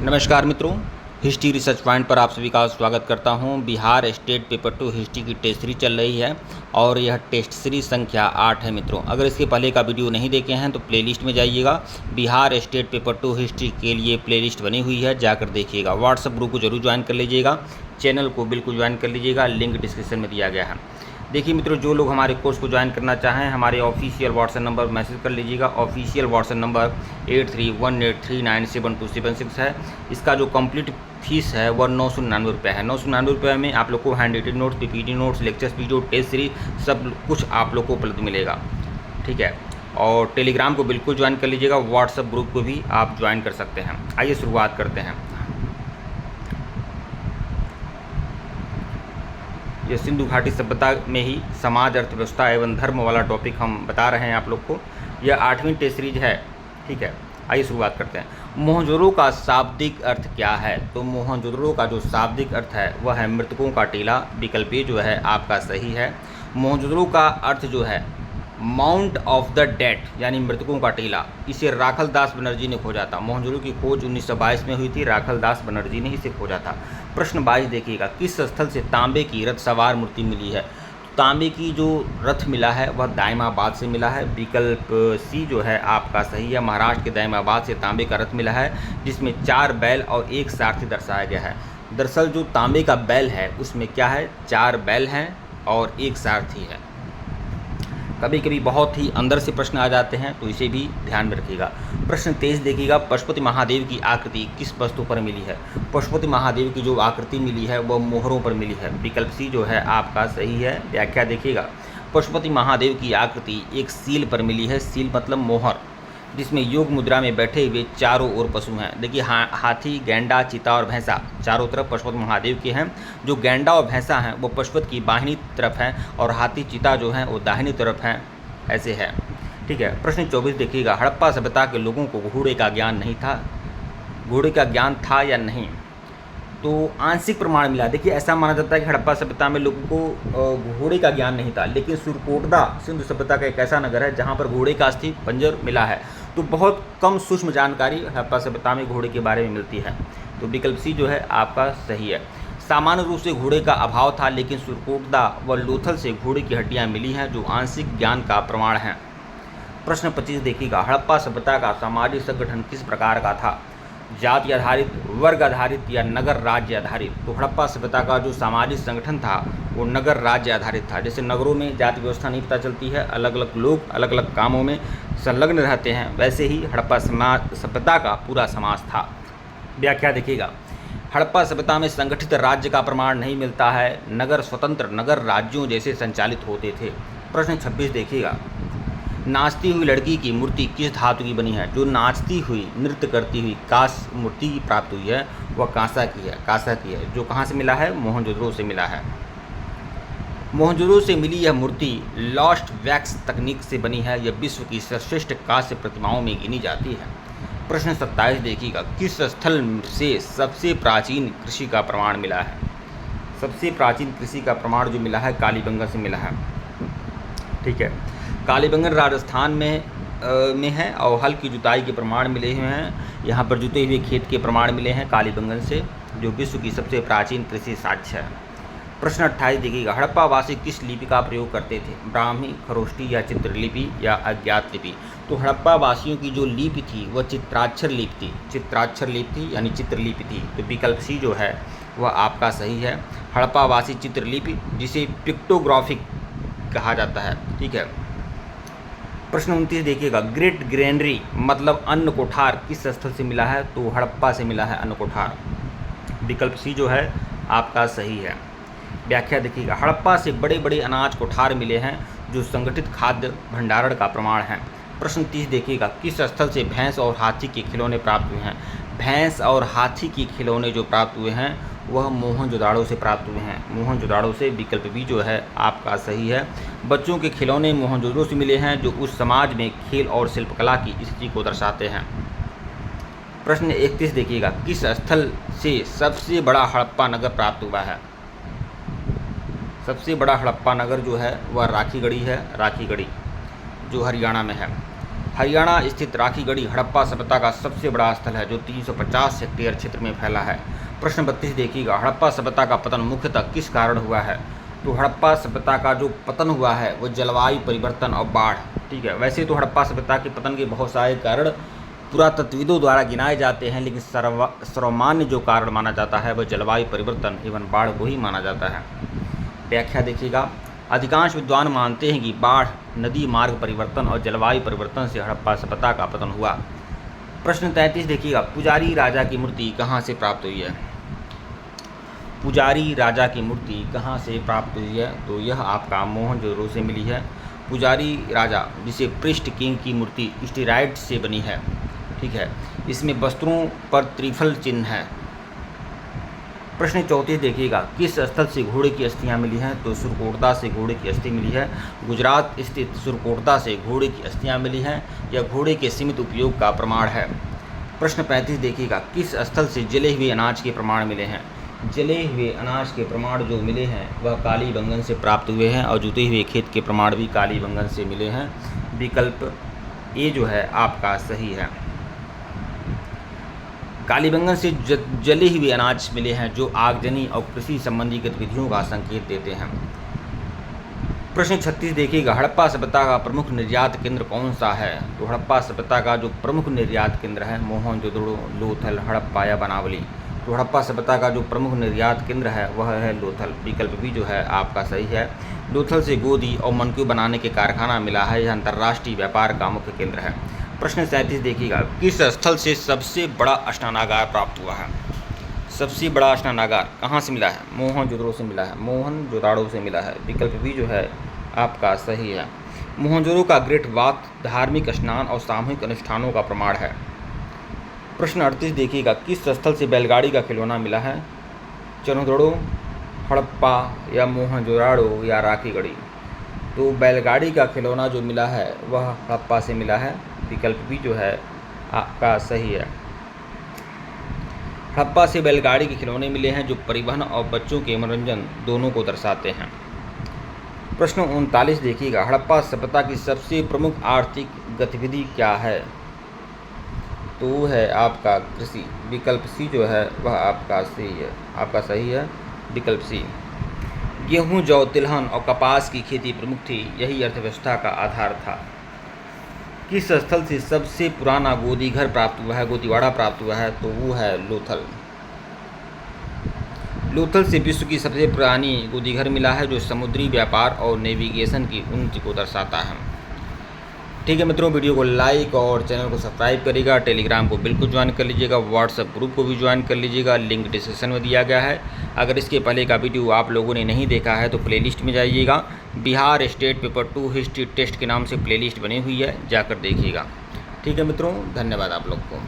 नमस्कार मित्रों, history research point पर आप सभी का स्वागत करता हूं। बिहार स्टेट पेपर 2 हिस्ट्री की टेस्ट सीरीज चल रही है और यह टेस्ट सीरीज संख्या 8 है मित्रों। अगर इसके पहले का वीडियो नहीं देखे हैं तो प्लेलिस्ट में जाइएगा। बिहार स्टेट पेपर 2 हिस्ट्री के लिए प्लेलिस्ट बनी हुई है, जाकर देखिएगा। व्हाट्सएप ग्रुप को जरूर ज्वाइन कर लीजिएगा, चैनल को बिल्कुल ज्वाइन कर लीजिएगा, लिंक डिस्क्रिप्शन में दिया गया है। देखिए मित्रों, जो लोग हमारे कोर्स को ज्वाइन करना चाहें हमारे ऑफिशियल व्हाट्सएप नंबर पर मैसेज कर लीजिएगा। ऑफिशियल व्हाट्सएप नंबर 8318397276 है। इसका जो कंप्लीट फीस है वह 999 रुपये है। 999 रुपये में आप लोग को handwritten notes, PPT notes, lectures, video, test series सब कुछ आप लोग को उपलब्ध मिलेगा। ठीक है, और टेलीग्राम को बिल्कुल ज्वाइन कर लीजिएगा। व्हाट्सएप ग्रुप को भी आप ज्वाइन कर सकते हैं। आइए शुरुआत करते हैं। ये सिंधु घाटी सभ्यता में ही समाज, अर्थव्यवस्था एवं धर्म वाला टॉपिक हम बता रहे हैं आप लोग को। यह 8वीं टेस्ट सीरीज है। ठीक है, आइए शुरुआत करते हैं। मोहनजोदड़ो का शाब्दिक अर्थ क्या है? तो मोहनजोदड़ो का जो शाब्दिक अर्थ है वह है मृतकों का टीला। विकल्प ए जो है आपका सही है। मोहनजोदड़ो का अर्थ जो है माउंट ऑफ द डेड, यानी मृतकों का टीला। इसे राखल दास बनर्जी ने खोजा था। मोहनजोदड़ो की खोज 1922 में हुई थी। राखल दास बनर्जी ने इसे खोजा था। प्रश्न 22 देखिएगा, किस स्थल से तांबे की रथ सवार मूर्ति मिली है? तांबे की जो रथ मिला है वह दायमाबाद से मिला है। विकल्प सी जो है आपका सही है। महाराष्ट्र के दायमाबाद से तांबे का रथ मिला है, जिसमें 4 बैल और 1 सारथी दर्शाया गया है। दरअसल जो तांबे का बैल है उसमें क्या है, 4 बैल हैं और 1 सारथी है। कभी कभी बहुत ही अंदर से प्रश्न आ जाते हैं, तो इसे भी ध्यान में रखिएगा। प्रश्न 23 देखिएगा, पशुपति महादेव की आकृति किस वस्तु पर मिली है? पशुपति महादेव की जो आकृति मिली है वह मोहरों पर मिली है। विकल्प सी जो है आपका सही है। व्याख्या देखिएगा, पशुपति महादेव की आकृति एक सील पर मिली है। सील मतलब मोहर, जिसमें योग मुद्रा में बैठे हुए चारों ओर पशु हैं। देखिए हाथी, गैंडा, चीता और भैंसा चारों तरफ पशुपति महादेव के हैं। जो गैंडा और भैंसा हैं वो पशुपति की बाहिनी तरफ हैं और हाथी, चीता जो हैं वो दाहिनी तरफ हैं। ऐसे है। ठीक है, प्रश्न 24 देखिएगा, हड़प्पा सभ्यता के लोगों को घोड़े का ज्ञान नहीं था। घोड़े का ज्ञान था या नहीं? तो आंशिक प्रमाण मिला। देखिए ऐसा माना जाता है कि हड़प्पा सभ्यता में लोगों को घोड़े का ज्ञान नहीं था, लेकिन सुरकोटदा सिंधु सभ्यता का एक ऐसा नगर है जहाँ पर घोड़े का अस्थि पंजर मिला है। तो बहुत कम सूक्ष्म जानकारी हड़प्पा सभ्यता में घोड़े के बारे में मिलती है। तो विकल्प सी जो है आपका सही है। सामान्य रूप से घोड़े का अभाव था, लेकिन सुरकोटदा व लोथल से घोड़े की हड्डियाँ मिली हैं, जो आंशिक ज्ञान का प्रमाण है। प्रश्न 25 देखिएगा, हड़प्पा सभ्यता का सामाजिक संगठन किस प्रकार का था? जाति आधारित, वर्ग आधारित या नगर राज्य आधारित? तो हड़प्पा सभ्यता का जो सामाजिक संगठन था वो नगर राज्य आधारित था। जैसे नगरों में जाति व्यवस्था नहीं पता चलती है, अलग अलग लोग अलग अलग कामों में संलग्न रहते हैं, वैसे ही हड़प्पा सभ्यता का पूरा समाज था। व्याख्या देखिएगा, हड़प्पा सभ्यता में संगठित राज्य का प्रमाण नहीं मिलता है। नगर स्वतंत्र नगर राज्यों जैसे संचालित होते थे। प्रश्न 26 देखिएगा, नाचती हुई लड़की की मूर्ति किस धातु की बनी है? जो नाचती हुई, नृत्य करती हुई कांस्य मूर्ति प्राप्त हुई है वह कांसा की है। कांसा की है। जो कहाँ से मिला है? मोहनजोदड़ो से मिला है। मोहनजोदड़ो से मिली यह मूर्ति लॉस्ट वैक्स तकनीक से बनी है। यह विश्व की सर्वश्रेष्ठ कांस्य प्रतिमाओं में गिनी जाती है। प्रश्न 27 देखिएगा, किस स्थल से सबसे प्राचीन कृषि का प्रमाण मिला है? सबसे प्राचीन कृषि का प्रमाण जो मिला है कालीबंगन से मिला है। ठीक है, कालीबंगन राजस्थान में है और हल की जुताई के प्रमाण मिले हुए हैं। यहाँ पर जुते हुए खेत के प्रमाण मिले हैं कालीबंगन से, जो विश्व की सबसे प्राचीन कृषि साक्ष्य है। प्रश्न 28 देखिएगा, हड़प्पावासी किस लिपि का प्रयोग करते थे? ब्राह्मी, खरोष्टी या चित्रलिपि या अज्ञात लिपि? तो हड़प्पावासियों की जो लिपि थी वह चित्राक्षर लिपि थी। चित्राक्षर लिपि थी यानी चित्रलिपि थी। तो विकल्प सी जो है वह आपका सही है। हड़प्पावासी चित्रलिपि, जिसे पिक्टोग्राफिक कहा जाता है। ठीक है, प्रश्न 29 देखिएगा, ग्रेट ग्रेनरी मतलब अन्न कोठार किस स्थल से मिला है? तो हड़प्पा से मिला है अन्न कोठार। विकल्प सी जो है आपका सही है। व्याख्या देखिएगा, हड़प्पा से बड़े बड़े अनाज कोठार मिले हैं, जो संगठित खाद्य भंडारण का प्रमाण है। प्रश्न 30 देखिएगा, किस स्थल से भैंस और हाथी के खिलौने प्राप्त हुए हैं? भैंस और हाथी के खिलौने जो प्राप्त हुए हैं वह मोहनजोदड़ो से प्राप्त हुए हैं। मोहनजोदड़ो से। विकल्प बी जो है आपका सही है। बच्चों के खिलौने मोहनजोदड़ो से मिले हैं, जो उस समाज में खेल और शिल्पकला की स्थिति को दर्शाते हैं। प्रश्न 31 देखिएगा, किस स्थल से सबसे बड़ा हड़प्पा नगर प्राप्त हुआ है? सबसे बड़ा हड़प्पा नगर जो है वह राखीगढ़ी है। राखीगढ़ी जो हरियाणा में है। हरियाणा स्थित राखीगढ़ी हड़प्पा सभ्यता का सबसे बड़ा स्थल है जो 350 हेक्टेयर क्षेत्र में फैला है। प्रश्न 32 देखिएगा, हड़प्पा सभ्यता का पतन मुख्यतः किस कारण हुआ है? तो हड़प्पा सभ्यता का जो पतन हुआ है वो जलवायु परिवर्तन और बाढ़। ठीक है, वैसे तो हड़प्पा सभ्यता के पतन के बहुत सारे कारण पुरातत्वविदों द्वारा गिनाए जाते हैं, लेकिन सर्वमान्य जो कारण माना जाता है वह जलवायु परिवर्तन एवं बाढ़ को ही माना जाता है। व्याख्या देखिएगा, अधिकांश विद्वान मानते हैं कि बाढ़, नदी मार्ग परिवर्तन और जलवायु परिवर्तन से हड़प्पा सभ्यता का पतन हुआ। प्रश्न 33 देखिएगा, पुजारी राजा की मूर्ति कहाँ से प्राप्त हुई है? पुजारी राजा की मूर्ति कहाँ से प्राप्त हुई है? तो यह आपका मोहनजोदड़ो से मिली है। पुजारी राजा जिसे पृष्ठ किंग की मूर्ति स्टेराइड से बनी है। ठीक है, इसमें वस्त्रों पर त्रिफल चिन्ह है। प्रश्न 34 देखिएगा, किस स्थल से घोड़े की अस्थियां मिली हैं? तो सुरकोटदा से घोड़े की अस्थि मिली है। गुजरात स्थित सुरकोटदा से घोड़े की अस्थियां मिली हैं। यह घोड़े के सीमित उपयोग का प्रमाण है। प्रश्न 35 देखिएगा, किस स्थल से जले हुए अनाज के प्रमाण मिले हैं? जले हुए अनाज के प्रमाण जो मिले हैं वह कालीबंगन से प्राप्त हुए हैं और जुते हुए खेत के प्रमाण भी कालीबंगन से मिले हैं। विकल्प ए जो है आपका सही है। कालीबंगन से जले हुए अनाज मिले हैं जो आगजनी और कृषि संबंधी गतिविधियों का संकेत देते हैं। प्रश्न 36 देखिएगा, हड़प्पा सभ्यता का प्रमुख निर्यात केंद्र कौन सा है? तो हड़प्पा सभ्यता का जो प्रमुख निर्यात केंद्र है मोहनजोदड़ो, लोथल, हड़प्पा या बनावली। तो हड़प्पा सभ्यता का जो प्रमुख निर्यात केंद्र है वह है लोथल। विकल्प भी जो है आपका सही है। लोथल से गोदी और मनक्यू बनाने के कारखाना मिला है। यह अंतर्राष्ट्रीय व्यापार का मुख्य केंद्र है। प्रश्न 37 देखिएगा, किस स्थल से सबसे बड़ा स्नानागार प्राप्त हुआ है? सबसे बड़ा स्नानागार कहाँ से मिला है? मोहनजोदड़ो से मिला है। मोहनजोदड़ो से मिला है। विकल्प भी जो है आपका सही है। मोहनजोदड़ो का ग्रेट बाथ धार्मिक स्नान और सामूहिक अनुष्ठानों का प्रमाण है। प्रश्न 38 देखिएगा, किस स्थल से बैलगाड़ी का खिलौना मिला है? चनोदड़ो, हड़प्पा या मोहनजोदड़ो या राखीगढ़ी। तो बैलगाड़ी का खिलौना जो मिला है वह हड़प्पा से मिला है। विकल्प भी जो है आपका सही है। हड़प्पा से बैलगाड़ी के खिलौने मिले हैं जो परिवहन और बच्चों के मनोरंजन दोनों को दर्शाते हैं। प्रश्न 39 देखिएगा, हड़प्पा सभ्यता की सबसे प्रमुख आर्थिक गतिविधि क्या है? तो वो है आपका कृषि। विकल्प सी जो है वह आपका सही है, आपका सही है। विकल्प सी। गेहूं, जौ, तिलहन और कपास की खेती प्रमुख थी। यही अर्थव्यवस्था का आधार था। किस स्थल से सबसे पुराना गोदी घर प्राप्त हुआ है, गोदीवाड़ा प्राप्त हुआ है? तो वो है लोथल। लोथल से विश्व की सबसे पुरानी गोदी घर मिला है जो समुद्री व्यापार और नेविगेशन की उन्नति को दर्शाता है। ठीक है मित्रों, वीडियो को लाइक और चैनल को सब्सक्राइब करिएगा। टेलीग्राम को बिल्कुल ज्वाइन कर लीजिएगा। व्हाट्सएप ग्रुप को भी ज्वाइन कर लीजिएगा, लिंक डिस्क्रिप्शन में दिया गया है। अगर इसके पहले का वीडियो आप लोगों ने नहीं देखा है तो प्लेलिस्ट में जाइएगा। Bihar state paper 2 history test के नाम से प्लेलिस्ट बनी हुई है, जाकर देखिएगा। ठीक है मित्रों, धन्यवाद आप लोग को।